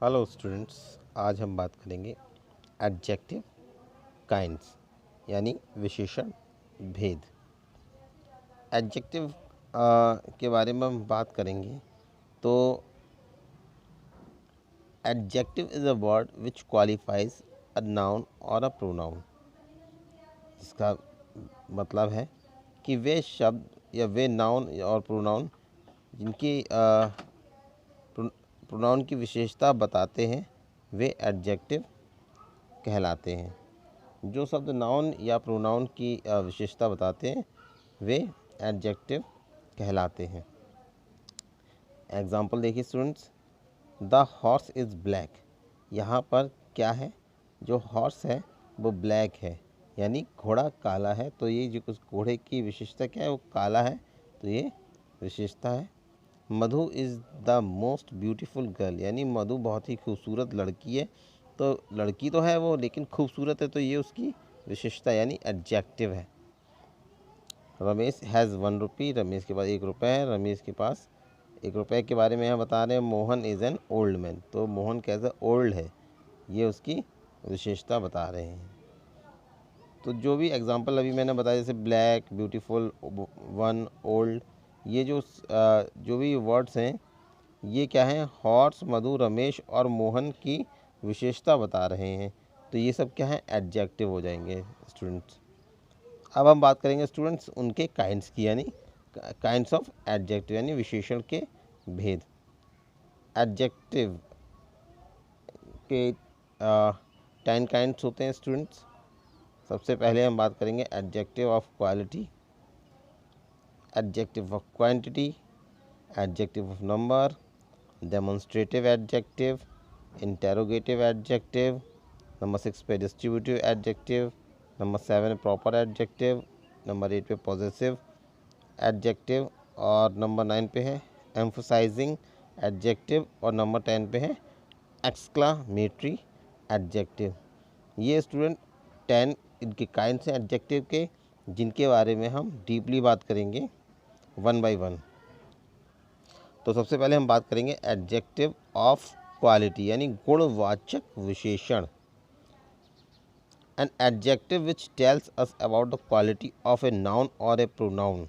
Hello students, आज हम बात करेंगे एडजेक्टिव काइंड्स यानी विशेषण भेद। एडजेक्टिव के बारे में हम बात करेंगे तो adjective is a word which qualifies a noun और अ प्रोनाउन। इसका मतलब है कि वे शब्द या वे नाउन और प्रोनाउन जिनकी प्रोनाउन की विशेषता बताते हैं वे एडजेक्टिव कहलाते हैं। जो शब्द नाउन या प्रोनाउन की विशेषता बताते हैं वे एडजेक्टिव कहलाते हैं। एग्जाम्पल देखिए students, the horse is black. यहाँ पर क्या है, जो हॉर्स है वो ब्लैक है यानी घोड़ा काला है। तो ये जो उस घोड़े की विशेषता क्या है, वो काला है, तो ये विशेषता है। Madhu is the most beautiful girl, यानी मधु बहुत ही खूबसूरत लड़की है। तो लड़की तो है वो, लेकिन खूबसूरत है, तो ये उसकी विशेषता यानी एडजेक्टिव है। रमेश हैज़ 1 रुपी, रमेश के पास 1 रुपये है। रमेश के पास 1 रुपये के बारे में यहाँ बता रहे हैं Mohan is an old man, तो मोहन कैसे ओल्ड है, ये उसकी विशेषता बता रहे हैं। तो जो भी एग्जांपल अभी मैंने बताया, जैसे ब्लैक, ब्यूटीफुल, 1, ओल्ड, ये जो भी वर्ड्स हैं ये क्या हैं, हॉर्स, मधु, रमेश और मोहन की विशेषता बता रहे हैं। तो ये सब क्या है, एडजेक्टिव हो जाएंगे स्टूडेंट्स। अब हम बात करेंगे स्टूडेंट्स उनके काइंड्स की, यानी काइंड्स ऑफ एडजेक्टिव यानी विशेषण के भेद। एडजेक्टिव के 10 काइंड्स होते हैं स्टूडेंट्स। सबसे पहले हम बात करेंगे adjective of quality, adjective of quantity, adjective of number, demonstrative adjective, interrogative adjective, number 6 पे distributive adjective, number 7 proper adjective, number 8 पे पॉजेसिव एडजेक्टिव और नंबर 9 पे है एम्फसाइजिंग एडजेक्टिव और नंबर 10 पे है एक्सक्लामेटरी एडजेक्टिव। ये स्टूडेंट 10 इनके काइंड्स हैं एडजेक्टिव के, जिनके बारे में हम डीपली बात करेंगे वन बाय वन। तो सबसे पहले हम बात करेंगे एडजेक्टिव ऑफ क्वालिटी यानी गुणवाचक विशेषण। An adjective which tells us about the quality of a noun और a pronoun.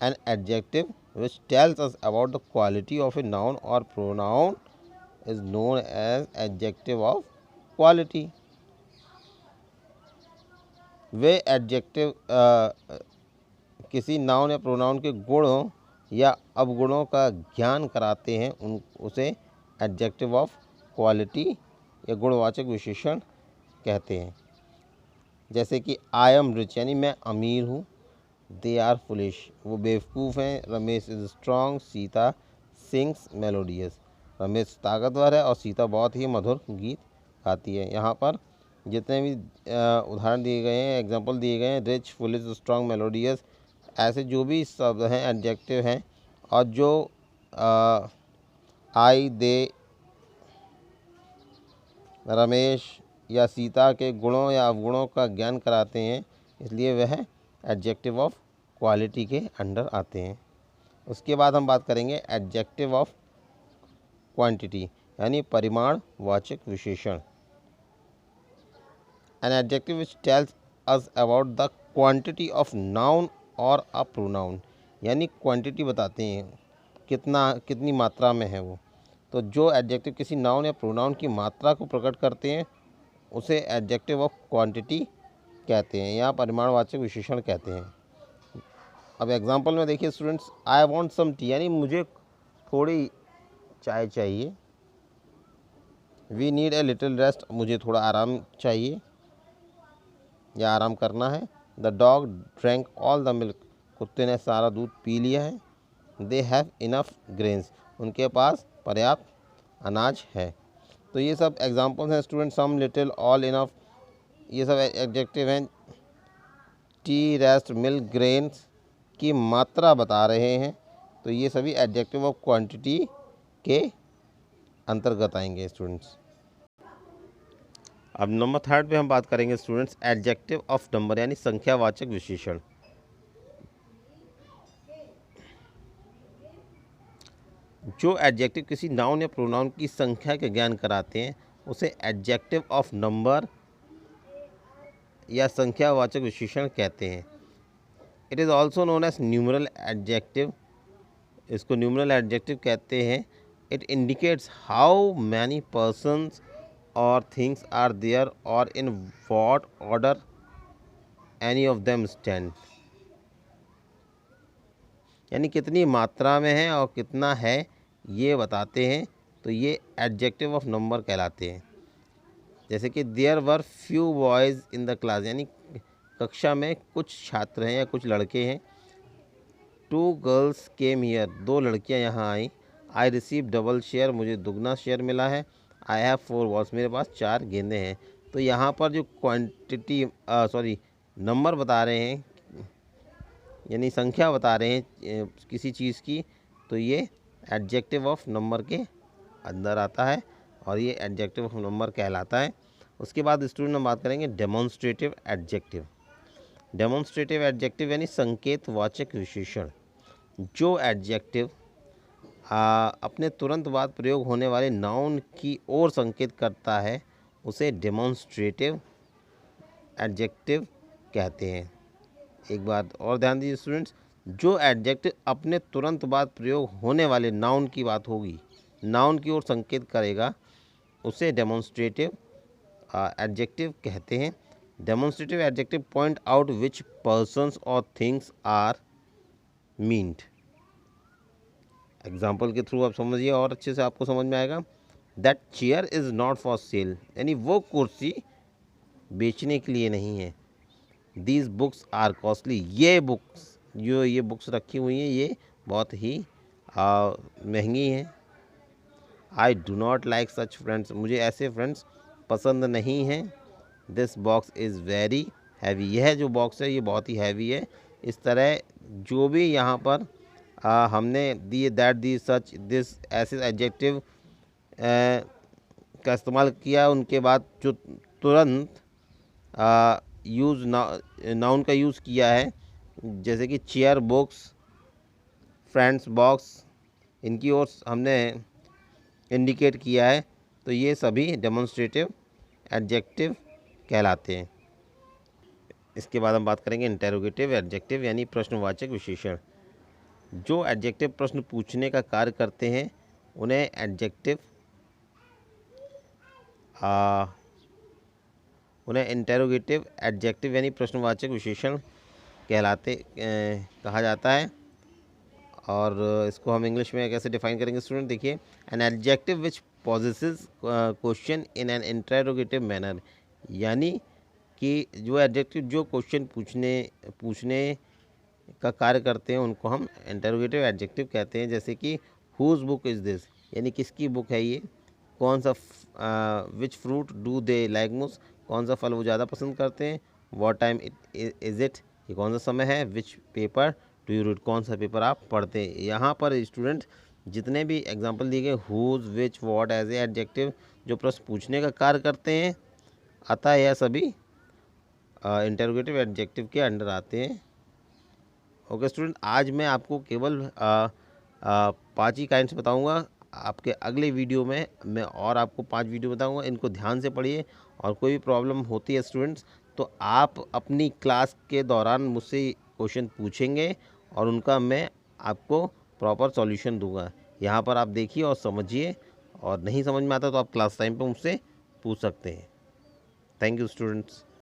An adjective which tells us about the quality of a noun और pronoun is known as adjective of quality. वे adjective किसी noun या pronoun के गुणों या अवगुणों का ज्ञान कराते हैं, उसे एडजेक्टिव ऑफ क्वालिटी या गुणवाचक विशेषण कहते हैं। जैसे कि आई एम रिच यानी मैं अमीर हूँ, दे आर फुलिश वो बेवकूफ़ हैं, Ramesh is strong, Sita sings melodious Ramesh ताकतवर है और सीता बहुत ही मधुर गीत गाती है। यहाँ पर जितने भी उदाहरण दिए गए हैं, एग्जांपल दिए गए हैं, रिच, फुलिश, स्ट्रॉन्ग, मेलोडियस, ऐसे जो भी शब्द हैं एडजेक्टिव हैं और जो आई, दे, रमेश या सीता के गुणों या अवगुणों का ज्ञान कराते हैं, इसलिए वह एडजेक्टिव ऑफ क्वालिटी के अंडर आते हैं। उसके बाद हम बात करेंगे एडजेक्टिव ऑफ क्वांटिटी यानी परिमाणवाचक विशेषण। An adjective which tells us about the quantity of noun और अ प्रोनाउन, यानी क्वांटिटी बताते हैं कितनी मात्रा में है वो। तो जो एडजेक्टिव किसी नाउन या प्रोनाउन की मात्रा को प्रकट करते हैं उसे एडजेक्टिव ऑफ क्वांटिटी कहते हैं या परिमाणवाचक विशेषण कहते हैं। अब एग्जांपल में देखिए students, I want some tea यानी मुझे थोड़ी चाय चाहिए। We need a little rest मुझे थोड़ा आराम चाहिए या आराम करना है। The dog drank all the milk कुत्ते ने सारा दूध पी लिया है। दे हैव इनफ ग्रेन्स उनके पास पर्याप्त अनाज है। तो ये सब एग्जांपल्स हैं स्टूडेंट, सम, लिटिल, ऑल, इनफ, ये सब एडजेक्टिव हैं। टी, रेस्ट, मिल्क, ग्रेन्स की मात्रा बता रहे हैं, तो ये सभी एडजेक्टिव ऑफ क्वांटिटी के अंतर्गत आएंगे स्टूडेंट्स। अब नंबर 3 पे हम बात करेंगे स्टूडेंट्स एडजेक्टिव ऑफ नंबर यानी संख्यावाचक विशेषण। जो एडजेक्टिव किसी नाउन या प्रोनाउन की संख्या के ज्ञान कराते हैं उसे एडजेक्टिव ऑफ नंबर या संख्यावाचक विशेषण कहते हैं। It is also known as numeral adjective, इसको न्यूमरल एडजेक्टिव कहते हैं। It indicates how many persons और थिंग्स आर देयर और in what order any of them stand, यानी कितनी मात्रा में है और कितना है ये बताते हैं, तो ये एडजेक्टिव ऑफ नंबर कहलाते हैं। जैसे कि there were few boys in the class, यानी कक्षा में कुछ छात्र हैं या कुछ लड़के हैं। टू गर्ल्स केम हियर, दो लड़कियां यहाँ आई। आई रिसीव डबल शेयर, मुझे दुगना शेयर मिला है। आई हैव 4 बॉल्स, मेरे पास 4 गेंदें हैं। तो यहाँ पर जो नंबर बता रहे हैं, यानी संख्या बता रहे हैं किसी चीज़ की, तो ये एडजेक्टिव ऑफ नंबर के अंदर आता है और ये एडजेक्टिव ऑफ नंबर कहलाता है। उसके बाद स्टूडेंट हम बात करेंगे डेमोन्स्ट्रेटिव एडजेक्टिव। डेमोन्स्ट्रेटिव एडजेक्टिव यानी संकेतवाचक विशेषण। जो एडजेक्टिव अपने तुरंत बाद प्रयोग होने वाले नाउन की ओर संकेत करता है उसे डेमोन्स्ट्रेटिव एडजेक्टिव कहते हैं। एक बात और ध्यान दीजिए स्टूडेंट्स, जो एडजेक्टिव अपने तुरंत बाद प्रयोग होने वाले नाउन की बात होगी, नाउन की ओर संकेत करेगा, उसे डेमोन्स्ट्रेटिव एडजेक्टिव कहते हैं। Demonstrative adjective point out which persons और थिंग्स आर मीन्ड। एग्जाम्पल के थ्रू आप समझिए और अच्छे से आपको समझ में आएगा। That chair is not for sale, यानी वो कुर्सी बेचने के लिए नहीं है। दीज बुक्स आर कॉस्टली, ये बुक्स, जो ये बुक्स रखी हुई हैं ये बहुत ही महंगी हैं। I do not like such friends, मुझे ऐसे फ्रेंड्स पसंद नहीं हैं। This box is very heavy, यह जो बॉक्स है ये बहुत ही हैवी है। इस तरह जो भी यहाँ पर हमने दी दैट दी सच दिस ऐसे एडजेक्टिव का इस्तेमाल किया, उनके बाद जो तुरंत यूज़ नाउन का यूज़ किया है, जैसे कि चेयर, बुक्स, फ्रेंड्स, बॉक्स, इनकी ओर हमने इंडिकेट किया है, तो ये सभी डेमोन्स्ट्रेटिव एडजेक्टिव कहलाते हैं। इसके बाद हम बात करेंगे इंटेरोगेटिव एडजेक्टिव यानी प्रश्नवाचक विशेषण। जो एडजेक्टिव प्रश्न पूछने का कार्य करते हैं उन्हें इंटेरोगेटिव एडजेक्टिव यानी प्रश्नवाचक विशेषण कहा जाता है। और इसको हम इंग्लिश में कैसे डिफाइन करेंगे स्टूडेंट, देखिए। N adjective which possesses question in an interrogative manner, यानी कि जो एडजेक्टिव जो क्वेश्चन पूछने का कार्य करते हैं उनको हम इंटेरोगेटिव एडजेक्टिव कहते हैं। जैसे कि हुज बुक इज़ दिस, यानी किसकी बुक है ये। कौन सा which fruit do they like most, कौन सा फल वो ज़्यादा पसंद करते हैं। व्हाट टाइम इज़ इट, ये कौन सा समय है। विच पेपर डू यू रीड, कौन सा पेपर आप पढ़ते हैं। यहाँ पर स्टूडेंट जितने भी एग्जांपल दिए गए whose, which, what as a adjective जो प्रश्न पूछने का कार्य करते हैं, अतः यह सभी इंटेरोगेटिव एडजेक्टिव के अंडर आते हैं। ओके स्टूडेंट, आज मैं आपको केवल 5 ही काइंड्स बताऊंगा। आपके अगले वीडियो में मैं और आपको 5 वीडियो बताऊंगा, इनको ध्यान से पढ़िए। और कोई भी प्रॉब्लम होती है स्टूडेंट्स तो आप अपनी क्लास के दौरान मुझसे क्वेश्चन पूछेंगे और उनका मैं आपको प्रॉपर सॉल्यूशन दूंगा। यहाँ पर आप देखिए और समझिए, और नहीं समझ में आता तो आप क्लास टाइम पे मुझसे पूछ सकते हैं। Thank you students.